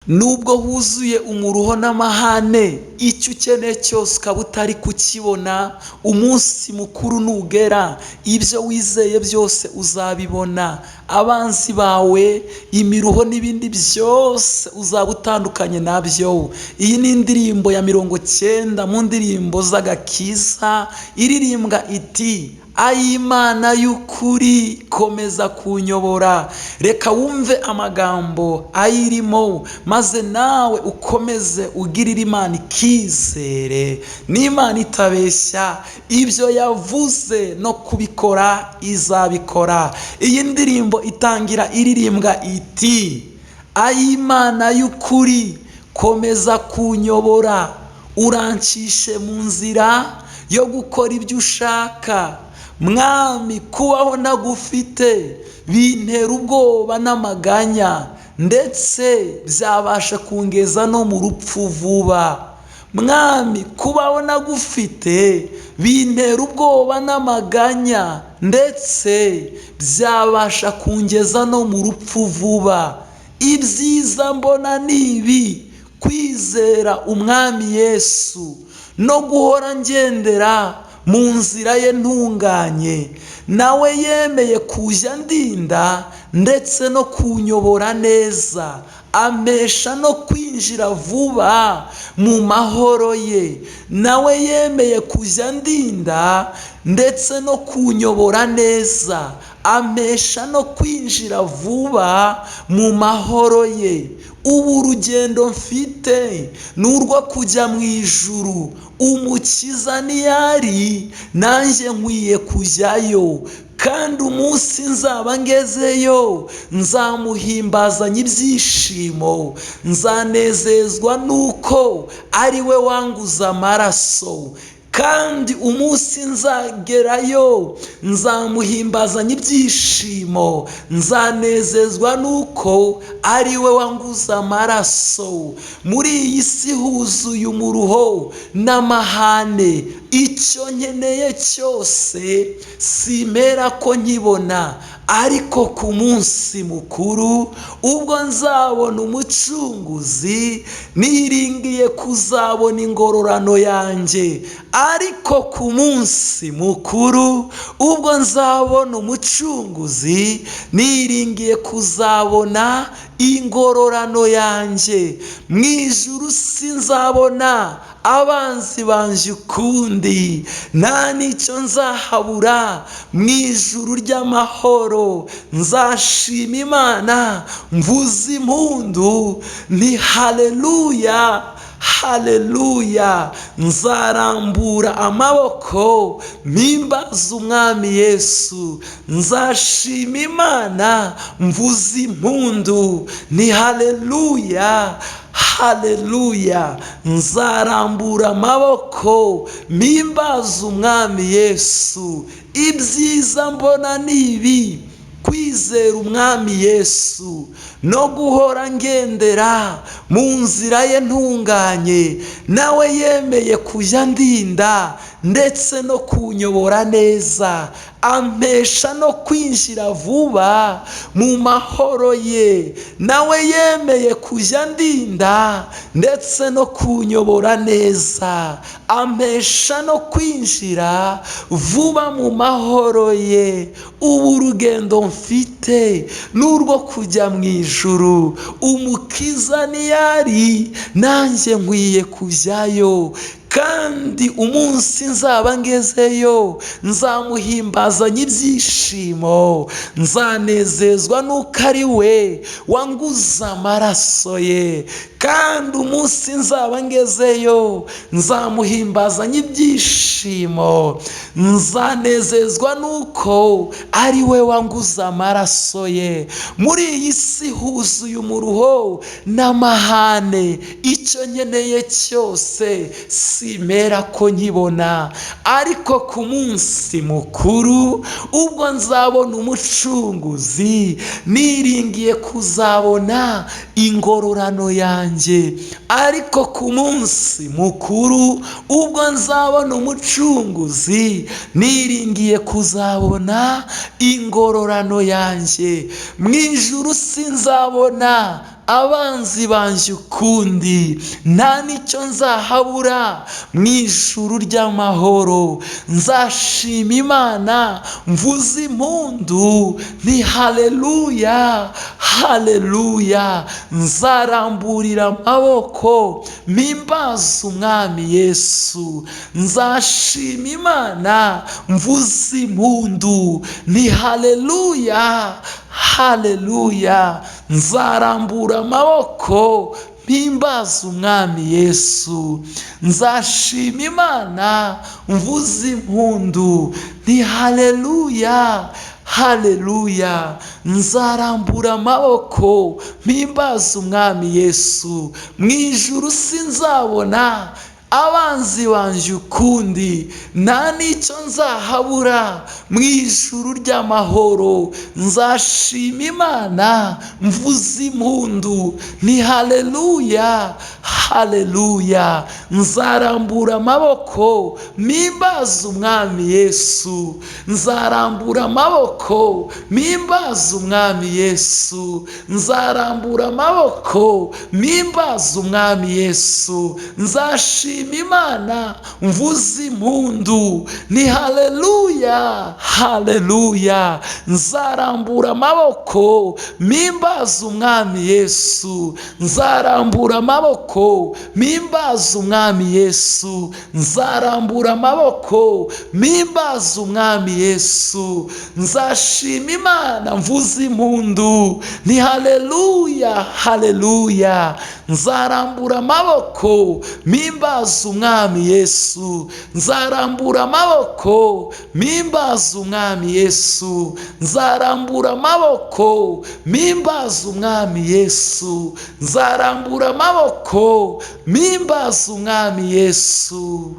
nubwo huzuye umuruho n'amahane, icyo ukeneye cyose ukaba utari kukibona, umunsi mukuru nugera ibyo wizeye byose uzabibona. Abanzi bawe, imiruho n'ibindi byose uzaba utandukanye nabyo. Iyi ni indirimbo ya 90 mu ndirimbo z'agakiza iririmbwa iti: ay'Imana y'ukuri komeza kunyobora. Reka wumve amagambo ayirimo, maze nawe ukomeze ugirire Imana ikizere. N'Imana itabeshya, ibyo yavuze no kubikora izabikora. Iyi ndirimbo itangira iririmbwa iti: ay'Imana y'ukuri komeza kunyobora, urancishe mu nzira yo gukora ibyo ushaka. Mwami, kubaho nagufite bintera ubwoba n'amaganya, ndetse byabasha kungeza no mu rupfu vuba. Mwami, kubaho nagufite bintera ubwoba n'amaganya, ndetse byabasha kungeza no mu rupfu vuba. Ibyiza mbona nibi: kwizera umwami Yesu no guhora ngendera mu nzira ye ntunganye. Nawe yemeye kujya ndinda ndetse no kunyobora neza, amesha no kwinjira vuba mu mahoro ye. Nawe yemeye kujya ndinda ndetse no kunyobora neza, amesha no kwinjira vuba mu mahoro ye. Ubu urugendo mfite ni urwo kujya mu ijuru, umukiza niyari nanjye nkwiye kujyayo. Kandi umunsi nzaba ngezeyo nzamuhimbazanya ibyishimo, nzanezezwa nuko ari we wanguza amaraso. Kandi umunsi nzagerayo nzamuhimbazanya ibyishimo, nzanezezwa nuko ari we wanguza amaraso. Muri iyi si huzuye umuruho n'amahane, icyo nkeneye cyose simera ko nkibona. Ariko ku munsi mukuru, ubwo nzabona umucunguzi, niringiye kuzabona ingororano yanjye. Ariko ku munsi mukuru, ubwo nzabona umucunguzi, niringiye kuzabona ingororano yanjye. Mu ijuru sinzabona abanzi banje ukundi, nta n'icyo nzahabura mu ijuru ry'amahoro. Nzashima Imana mvuze impundu nti haleluya, haleluya. Nzarambura amaboko mpimbaza umwami Yesu. Nzashima Imana mvuze impundu nti haleluya, haleluya. Nzarambura amaboko mpimbaza umwami Yesu. Ibyiza mbona nibi: kwizera umwami Yesu no guhora ngendera mu nzira ye ntunganye. Nawe yemeye kujya ndinda ndetse no kunyobora neza, ampesha no kwinjira vuba mu mahoro ye. Nawe yemeye kujya ndinda ndetse no kunyobora neza, ampesha no kwinjira vuba mu mahoro ye. Ubu urugendo mfite ni urwo kujya mu ijuru, umukiza niyari nanjye nkwiye kujyayo. Kandi umunsi nzaba ngezeyo nzamuhimbazanya ibyishimo, nzanezezwa nuko ari we wanguza amaraso ye. Kandi umunsi nzaba ngezeyo nzamuhimbazanya ibyishimo, nzanezezwa nuko ari we wanguza amaraso ye. Muri iyi si huzuye umuruho n'amahane, icyo nkeneye cyose simera ko nkibona. Ariko ku munsi mukuru, ubwo nzabona umucunguzi, niringiye kuzabona ingororano yanjye. Ariko ku munsi mukuru, ubwo nzabona umucunguzi, niringiye kuzabona ingororano yanjye. Mu ijuru sinzabona abanzi banjye ukundi nta n'icyo nzahabura mu ijuru ry'amahoro. Nzashima Imana mvuze impundu nti haleluya haleluya. Nzaramburira amaboko mpimbaza umwami Yesu. Nzashima Imana mvuze impundu nti haleluya haleluya. Nzarambura amaboko mpimbaza umwami Yesu. Nzashima Imana mvuze impundu nti haleluya haleluya. Nzarambura amaboko mpimbaza umwami Yesu. Mu ijuru sinzabona abanzi banjye ukundi nta n'icyo nzahabura mu ijuru ry'amahoro. Nzashima Imana mvuze impundu nti haleluya haleluya. Nzarambura amaboko mpimbaza umwami Yesu. Nzarambura amaboko mpimbaza umwami Yesu. Nzarambura amaboko mpimbaza umwami Yesu. Nzashima Imana mvuze impundu ni haleluya haleluya. Nzarambura amaboko mpimbaza umwami Yesu. Nzarambura amaboko mpimbaza umwami Yesu. Nzarambura amaboko mpimbaza umwami Yesu. Nzashima Imana mvuze impundu ni haleluya haleluya. Nzarambura amaboko mpimbaza umwami Yesu. Nzarambura amaboko mpimbaza umwami Yesu. Nzarambura amaboko mpimbaza umwami Yesu. Nzarambura amaboko mpimbaza umwami Yesu.